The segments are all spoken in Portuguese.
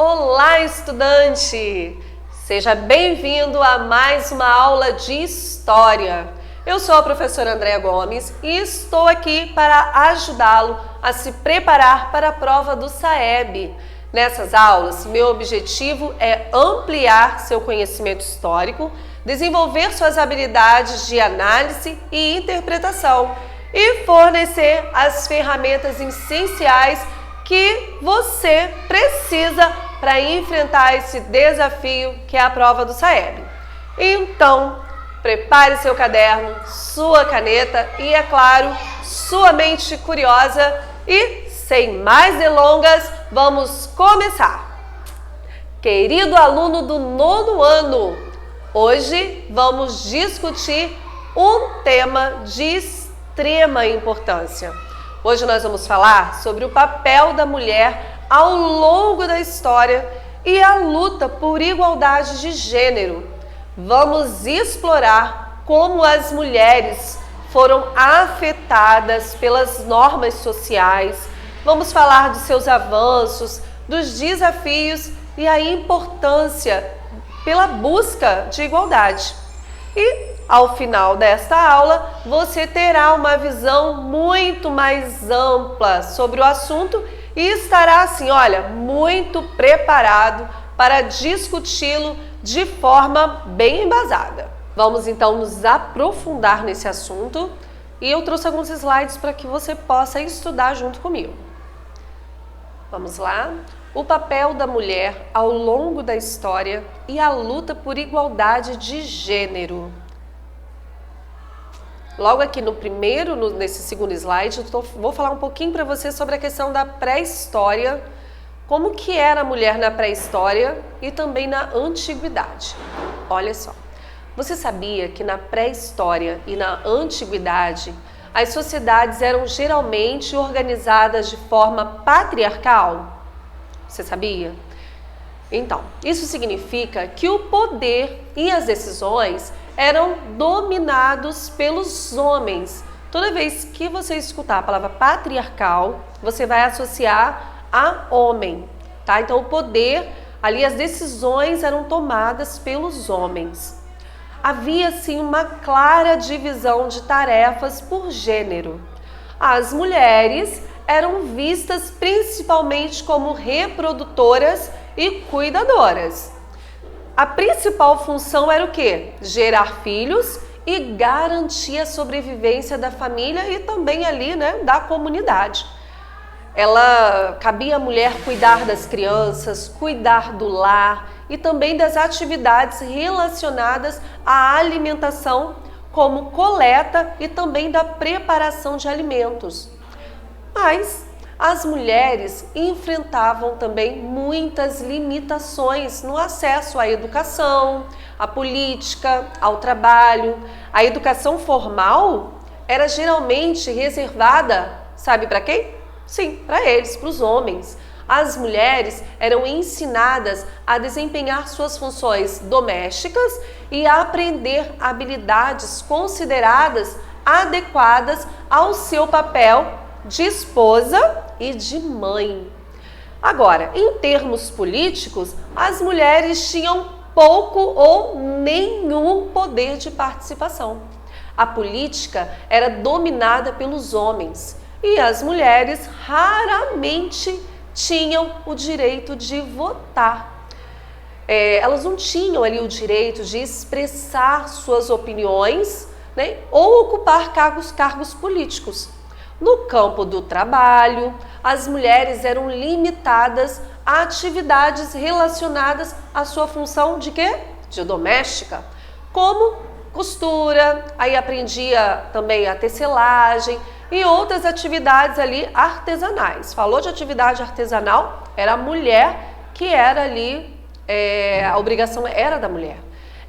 Olá, estudante! Seja bem-vindo a mais uma aula de História. Eu sou a professora Andréa Gomes e estou aqui para ajudá-lo a se preparar para a prova do SAEB. Nessas aulas, meu objetivo é ampliar seu conhecimento histórico, desenvolver suas habilidades de análise e interpretação e fornecer as ferramentas essenciais que você precisa para enfrentar esse desafio que é a prova do SAEB. Então, prepare seu caderno, sua caneta e, é claro, sua mente curiosa e, sem mais delongas, vamos começar! Querido aluno do 9º ano, hoje vamos discutir um tema de extrema importância. Hoje nós vamos falar sobre o papel da mulher ao longo da história e a luta por igualdade de gênero. Vamos explorar como as mulheres foram afetadas pelas normas sociais. Vamos falar dos seus avanços, dos desafios e a importância pela busca de igualdade. E ao final desta aula, você terá uma visão muito mais ampla sobre o assunto e estará assim, olha, muito preparado para discuti-lo de forma bem embasada. Vamos então nos aprofundar nesse assunto e eu trouxe alguns slides para que você possa estudar junto comigo. Vamos lá? O papel da mulher ao longo da história e a luta por igualdade de gênero. Logo aqui nesse segundo slide, vou falar um pouquinho para você sobre a questão da pré-história, como que era a mulher na pré-história e também na antiguidade. Olha só, você sabia que na pré-história e na antiguidade, as sociedades eram geralmente organizadas de forma patriarcal? Você sabia? Então, isso significa que o poder e as decisões eram dominados pelos homens. Toda vez que você escutar a palavra patriarcal, você vai associar a homem, tá? Então, o poder, ali as decisões eram tomadas pelos homens. Havia, sim, uma clara divisão de tarefas por gênero. As mulheres eram vistas principalmente como reprodutoras e cuidadoras. A principal função era o quê? Gerar filhos e garantir a sobrevivência da família e também ali, né, da comunidade. Cabia à mulher cuidar das crianças, cuidar do lar e também das atividades relacionadas à alimentação, como coleta e também da preparação de alimentos. Mas as mulheres enfrentavam também muitas limitações no acesso à educação, à política, ao trabalho. A educação formal era geralmente reservada, sabe para quem? Sim, para eles, para os homens. As mulheres eram ensinadas a desempenhar suas funções domésticas e a aprender habilidades consideradas adequadas ao seu papel de esposa e de mãe. Agora, em termos políticos, as mulheres tinham pouco ou nenhum poder de participação. A política era dominada pelos homens e as mulheres raramente tinham o direito de votar. Elas não tinham ali o direito de expressar suas opiniões, né, ou ocupar cargos políticos. No campo do trabalho, as mulheres eram limitadas a atividades relacionadas à sua função de quê? De doméstica, como costura, aí aprendia também a tecelagem e outras atividades ali artesanais. Falou de atividade artesanal, era a mulher que era ali, a obrigação era da mulher.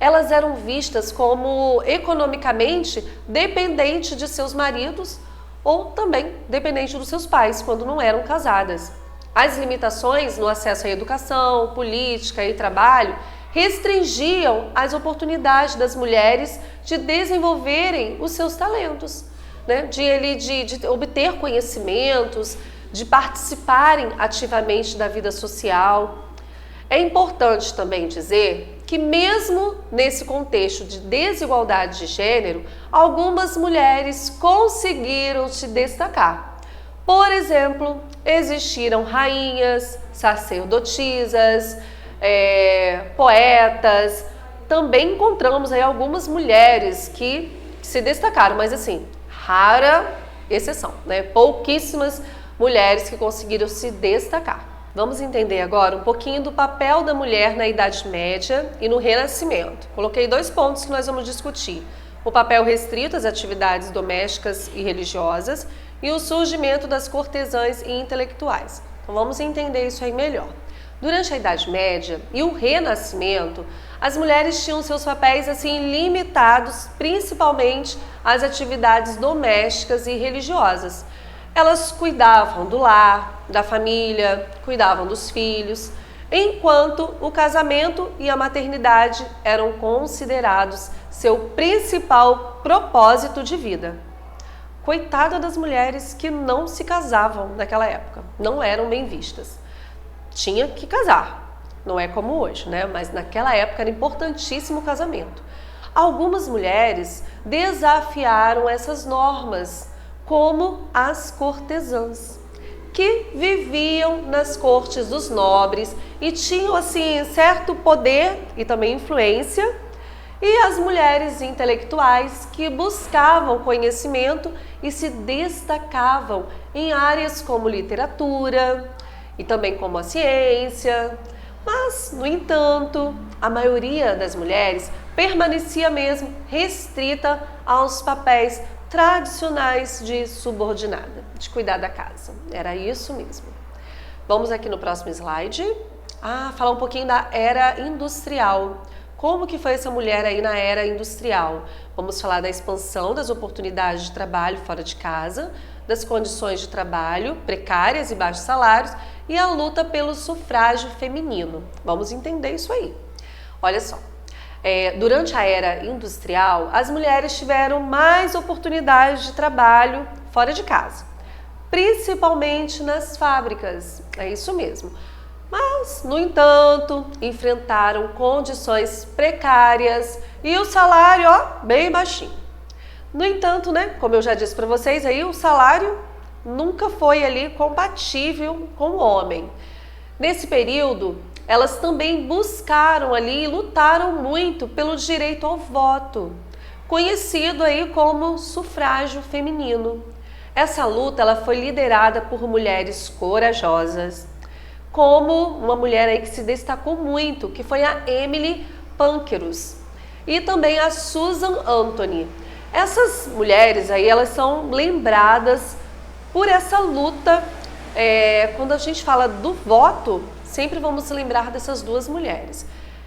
Elas eram vistas como economicamente dependentes de seus maridos ou também dependente dos seus pais, quando não eram casadas. As limitações no acesso à educação, política e trabalho restringiam as oportunidades das mulheres de desenvolverem os seus talentos, né? de obter conhecimentos, de participarem ativamente da vida social. É importante também dizer que mesmo nesse contexto de desigualdade de gênero, algumas mulheres conseguiram se destacar. Por exemplo, existiram rainhas, sacerdotisas, poetas. Também encontramos aí algumas mulheres que se destacaram, mas assim, rara exceção, né? Pouquíssimas mulheres que conseguiram se destacar. Vamos entender agora um pouquinho do papel da mulher na Idade Média e no Renascimento. Coloquei 2 pontos que nós vamos discutir: o papel restrito às atividades domésticas e religiosas e o surgimento das cortesãs e intelectuais. Então vamos entender isso aí melhor. Durante a Idade Média e o Renascimento, as mulheres tinham seus papéis assim limitados, principalmente às atividades domésticas e religiosas. Elas cuidavam do lar, da família, cuidavam dos filhos, enquanto o casamento e a maternidade eram considerados seu principal propósito de vida. Coitada das mulheres que não se casavam naquela época, não eram bem vistas. Tinha que casar, não é como hoje, né? Mas naquela época era importantíssimo o casamento. Algumas mulheres desafiaram essas normas, como as cortesãs, que viviam nas cortes dos nobres e tinham assim certo poder e também influência, e as mulheres intelectuais que buscavam conhecimento e se destacavam em áreas como literatura e também como a ciência. Mas, no entanto, a maioria das mulheres permanecia mesmo restrita aos papéis tradicionais de subordinada, de cuidar da casa. Era isso mesmo. Vamos aqui no próximo slide. Falar um pouquinho da era industrial. Como que foi essa mulher aí na era industrial? Vamos falar da expansão das oportunidades de trabalho fora de casa, das condições de trabalho precárias e baixos salários e a luta pelo sufrágio feminino. Vamos entender isso aí. Olha só. Durante a era industrial, as mulheres tiveram mais oportunidades de trabalho fora de casa, principalmente nas fábricas, é isso mesmo. Mas, no entanto, enfrentaram condições precárias e o salário, bem baixinho. No entanto, né, como eu já disse para vocês, aí o salário nunca foi ali compatível com o homem. Nesse período, elas também buscaram ali e lutaram muito pelo direito ao voto, conhecido aí como sufrágio feminino. Essa luta ela foi liderada por mulheres corajosas, como uma mulher aí que se destacou muito, que foi a Emily Pankhurst e também a Susan Anthony. Essas mulheres aí, elas são lembradas por essa luta. Quando a gente fala do voto, sempre vamos lembrar dessas duas mulheres.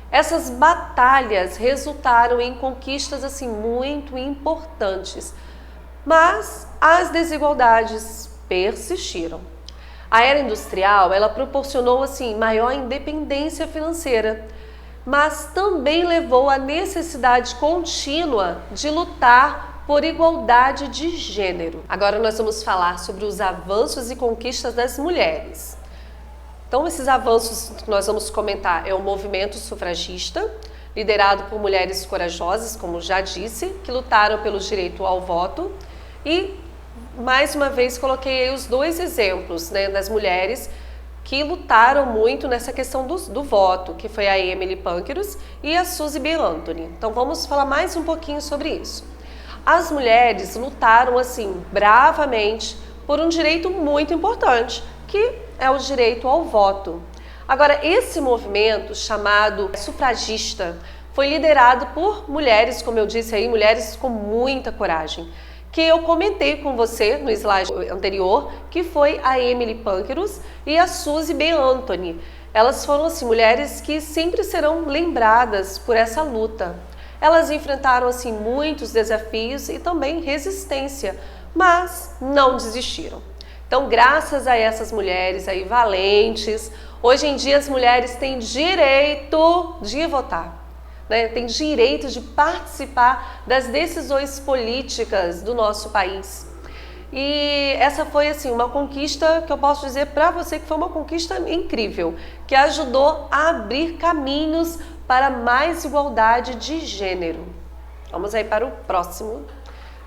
Essas batalhas resultaram em conquistas assim muito importantes, mas as desigualdades persistiram. A era industrial, ela proporcionou assim maior independência financeira, mas também levou à necessidade contínua de lutar por igualdade de gênero. Agora nós vamos falar sobre os avanços e conquistas das mulheres. Então, esses avanços que nós vamos comentar é o movimento sufragista, liderado por mulheres corajosas, como já disse, que lutaram pelo direito ao voto. E, mais uma vez, coloquei aí os 2 exemplos, né, das mulheres que lutaram muito nessa questão do voto, que foi a Emily Pankhurst e a Suzy B. Anthony. Então, vamos falar mais um pouquinho sobre isso. As mulheres lutaram, assim, bravamente por um direito muito importante, que é o direito ao voto. Agora, esse movimento chamado sufragista foi liderado por mulheres, como eu disse aí, mulheres com muita coragem, que eu comentei com você no slide anterior, que foi a Emily Pankhurst e a Suzy B. Anthony. Elas foram assim, mulheres que sempre serão lembradas por essa luta. Elas enfrentaram assim muitos desafios e também resistência, mas não desistiram. Então, graças a essas mulheres aí valentes, hoje em dia as mulheres têm direito de votar, né? Têm direito de participar das decisões políticas do nosso país. E essa foi assim uma conquista que eu posso dizer para você que foi uma conquista incrível, que ajudou a abrir caminhos para mais igualdade de gênero. Vamos aí para o próximo.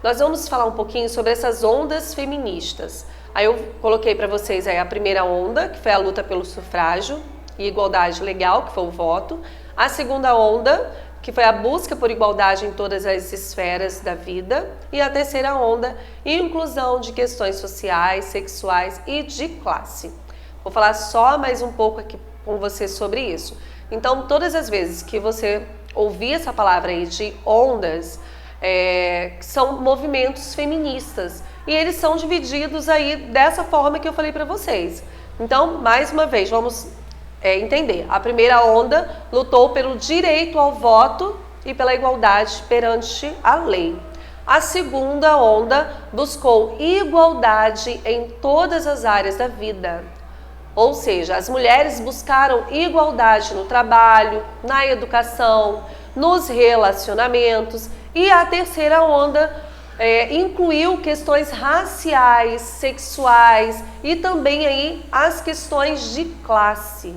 Nós vamos falar um pouquinho sobre essas ondas feministas. Aí eu coloquei para vocês aí a primeira onda, que foi a luta pelo sufrágio e igualdade legal, que foi o voto. A segunda onda, que foi a busca por igualdade em todas as esferas da vida. E a terceira onda, inclusão de questões sociais, sexuais e de classe. Vou falar só mais um pouco aqui com você sobre isso. Então, todas as vezes que você ouvir essa palavra aí de ondas, são movimentos feministas. E eles são divididos aí dessa forma que eu falei para vocês. Então, mais uma vez, vamos entender. A primeira onda lutou pelo direito ao voto e pela igualdade perante a lei. A segunda onda buscou igualdade em todas as áreas da vida. Ou seja, as mulheres buscaram igualdade no trabalho, na educação, nos relacionamentos. E a terceira onda incluiu questões raciais, sexuais e também aí as questões de classe.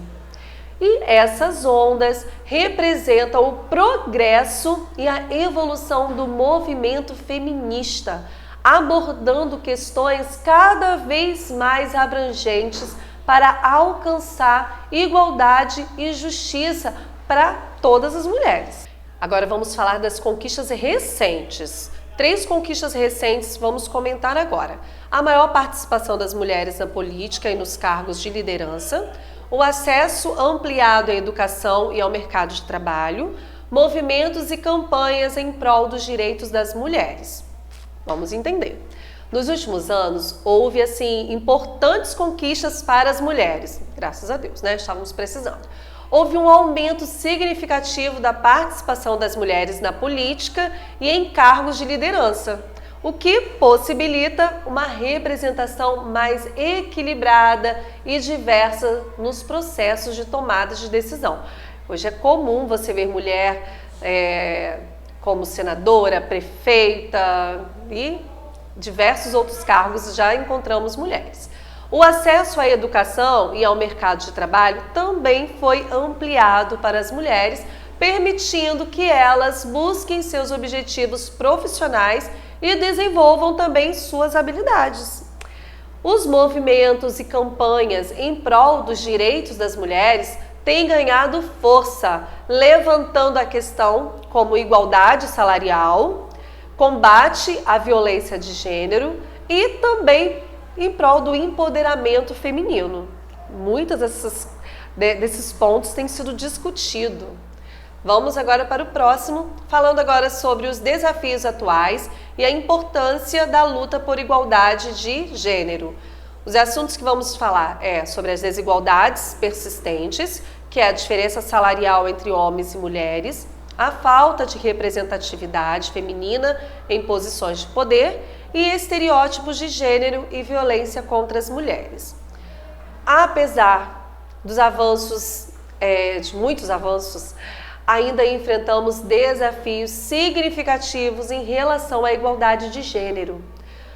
E essas ondas representam o progresso e a evolução do movimento feminista, abordando questões cada vez mais abrangentes para alcançar igualdade e justiça para todas as mulheres. Agora vamos falar das conquistas recentes. 3 conquistas recentes vamos comentar agora. A maior participação das mulheres na política e nos cargos de liderança, o acesso ampliado à educação e ao mercado de trabalho, movimentos e campanhas em prol dos direitos das mulheres. Vamos entender. Nos últimos anos, houve assim importantes conquistas para as mulheres, graças a Deus, né? Estávamos precisando. Houve um aumento significativo da participação das mulheres na política e em cargos de liderança, o que possibilita uma representação mais equilibrada e diversa nos processos de tomada de decisão. Hoje é comum você ver mulher como senadora, prefeita e diversos outros cargos já encontramos mulheres. O acesso à educação e ao mercado de trabalho também foi ampliado para as mulheres, permitindo que elas busquem seus objetivos profissionais e desenvolvam também suas habilidades. Os movimentos e campanhas em prol dos direitos das mulheres têm ganhado força, levantando a questão como igualdade salarial, combate à violência de gênero e também em prol do empoderamento feminino. Muitos desses pontos têm sido discutidos. Vamos agora para o próximo, falando agora sobre os desafios atuais e a importância da luta por igualdade de gênero. Os assuntos que vamos falar sobre as desigualdades persistentes, que é a diferença salarial entre homens e mulheres, a falta de representatividade feminina em posições de poder e estereótipos de gênero e violência contra as mulheres. Apesar dos avanços, de muitos avanços, ainda enfrentamos desafios significativos em relação à igualdade de gênero.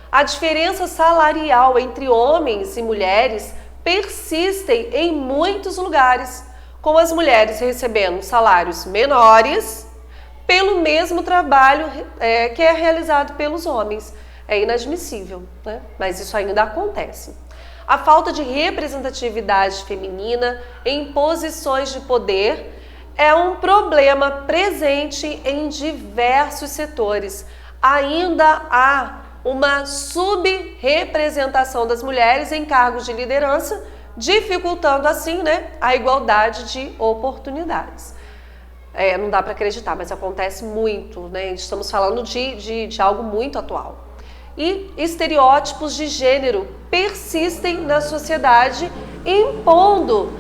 A diferença salarial entre homens e mulheres persistem em muitos lugares, com as mulheres recebendo salários menores pelo mesmo trabalho que é realizado pelos homens. É inadmissível, né? Mas isso ainda acontece. A falta de representatividade feminina em posições de poder é um problema presente em diversos setores. Ainda há uma subrepresentação das mulheres em cargos de liderança, dificultando assim, né, a igualdade de oportunidades. Não dá para acreditar, mas acontece muito, né? Estamos falando de algo muito atual. E estereótipos de gênero persistem na sociedade, impondo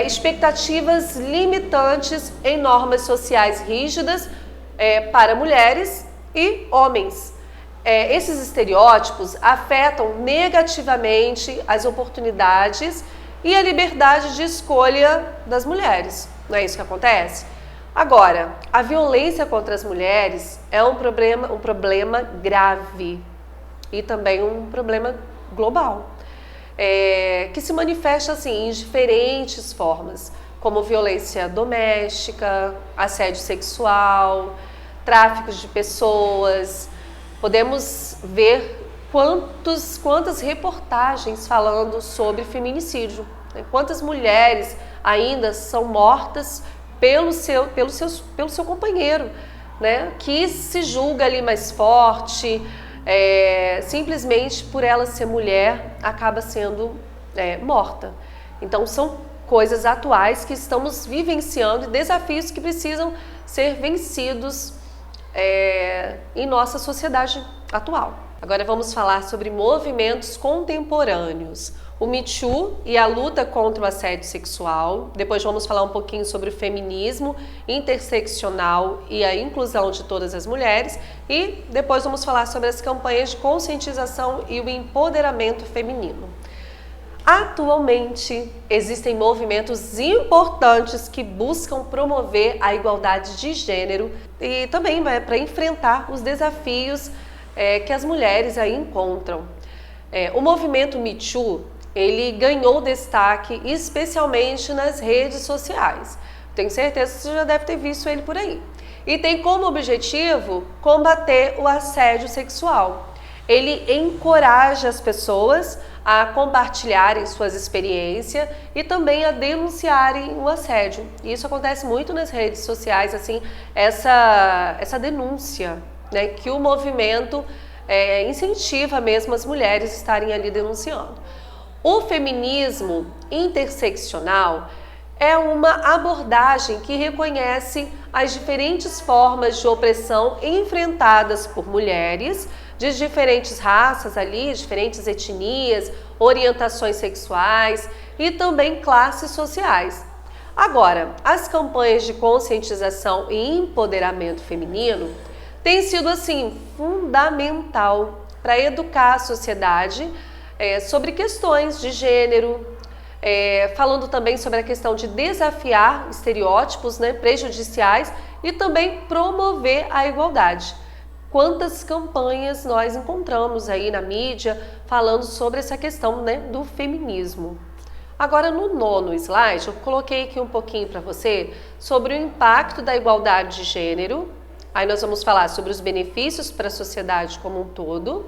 expectativas limitantes em normas sociais rígidas para mulheres e homens. Esses estereótipos afetam negativamente as oportunidades e a liberdade de escolha das mulheres. Não é isso que acontece? Agora, a violência contra as mulheres é um problema grave. e também um problema global, que se manifesta assim em diferentes formas, como violência doméstica, assédio sexual, tráfico de pessoas. Podemos ver quantas reportagens falando sobre feminicídio, né? Quantas mulheres ainda são mortas pelo seu companheiro, né? Que se julga ali mais forte, simplesmente por ela ser mulher, acaba sendo morta. Então são coisas atuais que estamos vivenciando e desafios que precisam ser vencidos em nossa sociedade atual. Agora vamos falar sobre movimentos contemporâneos. O Me Too e a luta contra o assédio sexual. Depois vamos falar um pouquinho sobre o feminismo interseccional e a inclusão de todas as mulheres. E depois vamos falar sobre as campanhas de conscientização e o empoderamento feminino. Atualmente, existem movimentos importantes que buscam promover a igualdade de gênero e também para enfrentar os desafios que as mulheres aí encontram. O movimento Me Too, ele ganhou destaque especialmente nas redes sociais. Tenho certeza que você já deve ter visto ele por aí. E tem como objetivo combater o assédio sexual. Ele encoraja as pessoas a compartilharem suas experiências e também a denunciarem o assédio. E isso acontece muito nas redes sociais, assim, essa denúncia, né, que o movimento incentiva mesmo as mulheres estarem ali denunciando. O feminismo interseccional é uma abordagem que reconhece as diferentes formas de opressão enfrentadas por mulheres de diferentes raças ali, diferentes etnias, orientações sexuais e também classes sociais. Agora, as campanhas de conscientização e empoderamento feminino têm sido assim fundamental para educar a sociedade sobre questões de gênero, falando também sobre a questão de desafiar estereótipos, né, prejudiciais e também promover a igualdade. Quantas campanhas nós encontramos aí na mídia falando sobre essa questão, né, do feminismo. Agora, no 9º slide, eu coloquei aqui um pouquinho para você sobre o impacto da igualdade de gênero. Aí nós vamos falar sobre os benefícios para a sociedade como um todo,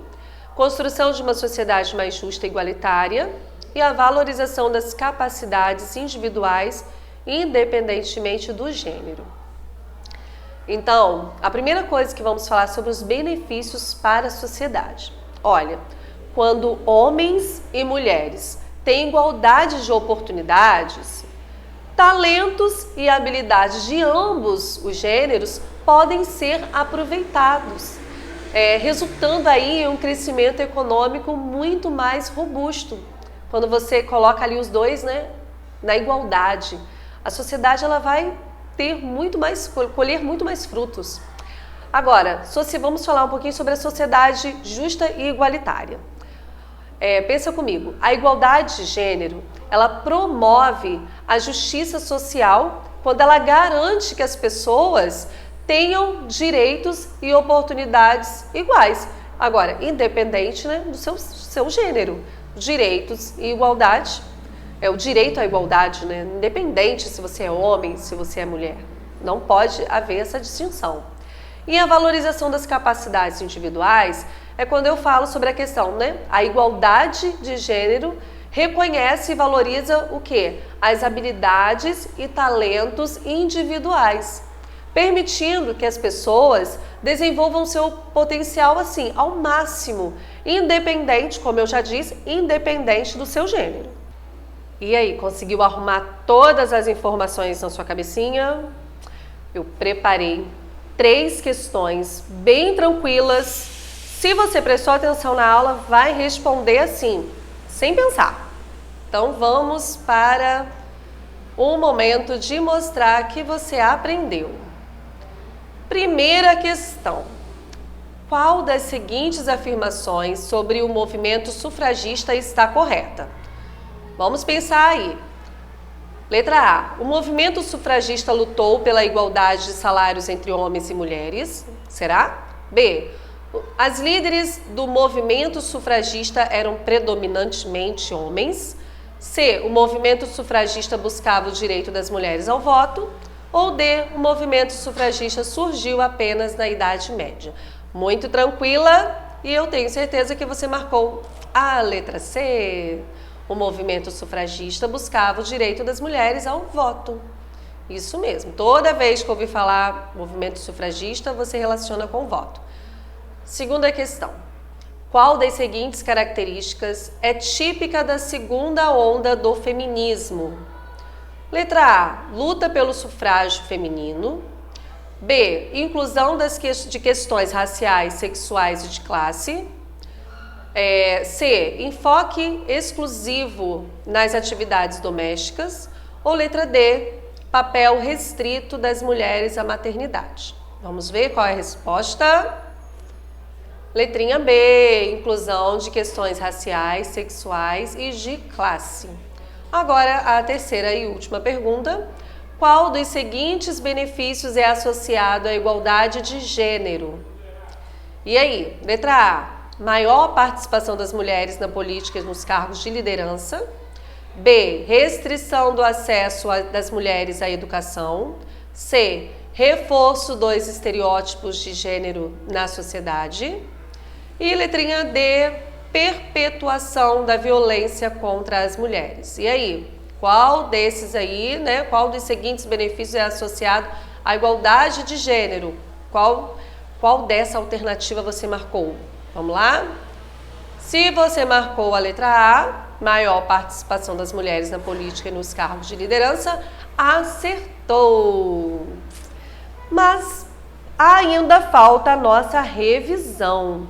construção de uma sociedade mais justa e igualitária e a valorização das capacidades individuais, independentemente do gênero. Então, a primeira coisa que vamos falar sobre os benefícios para a sociedade. Olha, quando homens e mulheres têm igualdade de oportunidades, talentos e habilidades de ambos os gêneros podem ser aproveitados, resultando aí em um crescimento econômico muito mais robusto. Quando você coloca ali os dois, né, na igualdade, a sociedade ela vai colher muito mais frutos. Agora, vamos falar um pouquinho sobre a sociedade justa e igualitária. Pensa comigo, a igualdade de gênero, ela promove a justiça social quando ela garante que as pessoas tenham direitos e oportunidades iguais. Agora, independente, né, do seu gênero, direitos e igualdade. O direito à igualdade, né? Independente se você é homem, se você é mulher. Não pode haver essa distinção. E a valorização das capacidades individuais é quando eu falo sobre a questão, né? A igualdade de gênero reconhece e valoriza o quê? As habilidades e talentos individuais, permitindo que as pessoas desenvolvam seu potencial assim, ao máximo, independente, como eu já disse, independente do seu gênero. E aí, conseguiu arrumar todas as informações na sua cabecinha? Eu preparei 3 questões bem tranquilas. Se você prestou atenção na aula, vai responder assim, sem pensar. Então vamos para o momento de mostrar que você aprendeu. Primeira questão. Qual das seguintes afirmações sobre o movimento sufragista está correta? Vamos pensar aí. Letra A. O movimento sufragista lutou pela igualdade de salários entre homens e mulheres. Será? B. As líderes do movimento sufragista eram predominantemente homens. C. O movimento sufragista buscava o direito das mulheres ao voto. Ou D. O movimento sufragista surgiu apenas na Idade Média. Muito tranquila, e eu tenho certeza que você marcou a letra C. O movimento sufragista buscava o direito das mulheres ao voto. Isso mesmo. Toda vez que ouvir falar movimento sufragista, você relaciona com o voto. Segunda questão. Qual das seguintes características é típica da segunda onda do feminismo? Letra A. Luta pelo sufrágio feminino. B. Inclusão de questões raciais, sexuais e de classe. C. Enfoque exclusivo nas atividades domésticas. Ou letra D. Papel restrito das mulheres à maternidade. Vamos ver qual é a resposta. Letrinha B. Inclusão de questões raciais, sexuais e de classe. Agora, a terceira e última pergunta. Qual dos seguintes benefícios é associado à igualdade de gênero? E aí? Letra A. Maior participação das mulheres na política e nos cargos de liderança. B. Restrição do acesso das mulheres à educação. C. Reforço dos estereótipos de gênero na sociedade. E letrinha D. Perpetuação da violência contra as mulheres. E aí? Qual desses aí, né? Qual dos seguintes benefícios é associado à igualdade de gênero? Qual dessa alternativa você marcou? Vamos lá? Se você marcou a letra A, maior participação das mulheres na política e nos cargos de liderança, acertou. Mas ainda falta a nossa revisão.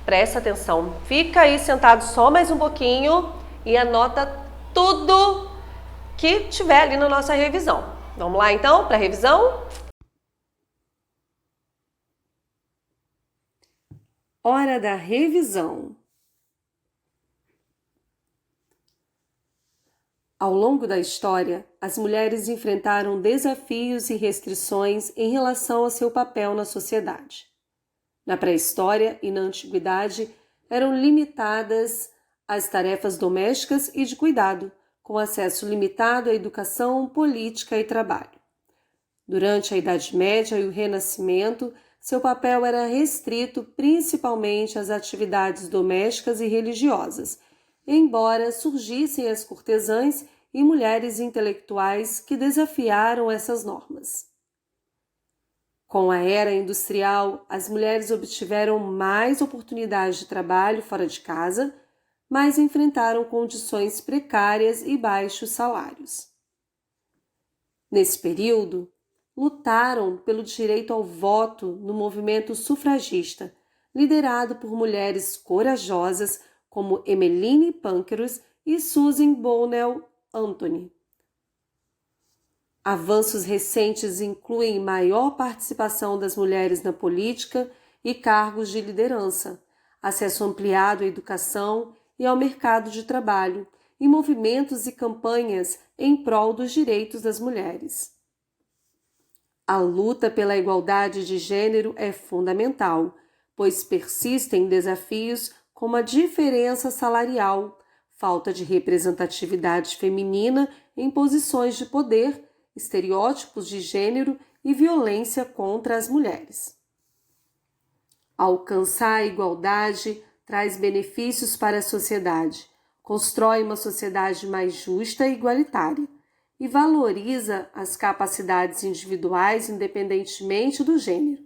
Presta atenção, fica aí sentado só mais um pouquinho e anota tudo que tiver ali na nossa revisão. Vamos lá então para a revisão? Hora da revisão. Ao longo da história, as mulheres enfrentaram desafios e restrições em relação ao seu papel na sociedade. Na pré-história e na antiguidade, eram limitadas às tarefas domésticas e de cuidado, com acesso limitado à educação, política e trabalho. Durante a Idade Média e o Renascimento, seu papel era restrito principalmente às atividades domésticas e religiosas, embora surgissem as cortesãs e mulheres intelectuais que desafiaram essas normas. Com a era industrial, as mulheres obtiveram mais oportunidades de trabalho fora de casa, mas enfrentaram condições precárias e baixos salários. Nesse período, lutaram pelo direito ao voto no movimento sufragista, liderado por mulheres corajosas como Emmeline Pankhurst e Susan Bownell Anthony. Avanços recentes incluem maior participação das mulheres na política e cargos de liderança, acesso ampliado à educação e ao mercado de trabalho, e movimentos e campanhas em prol dos direitos das mulheres. A luta pela igualdade de gênero é fundamental, pois persistem desafios como a diferença salarial, falta de representatividade feminina em posições de poder, estereótipos de gênero e violência contra as mulheres. Alcançar a igualdade traz benefícios para a sociedade, constrói uma sociedade mais justa e igualitária e valoriza as capacidades individuais independentemente do gênero.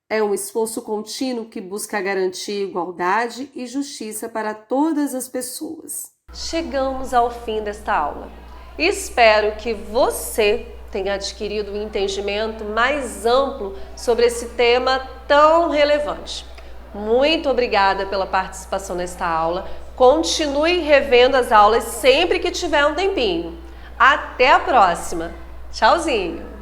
É um esforço contínuo que busca garantir igualdade e justiça para todas as pessoas. Chegamos ao fim desta aula. Espero que você tenha adquirido um entendimento mais amplo sobre esse tema tão relevante. Muito obrigada pela participação nesta aula. Continue revendo as aulas sempre que tiver um tempinho. Até a próxima. Tchauzinho!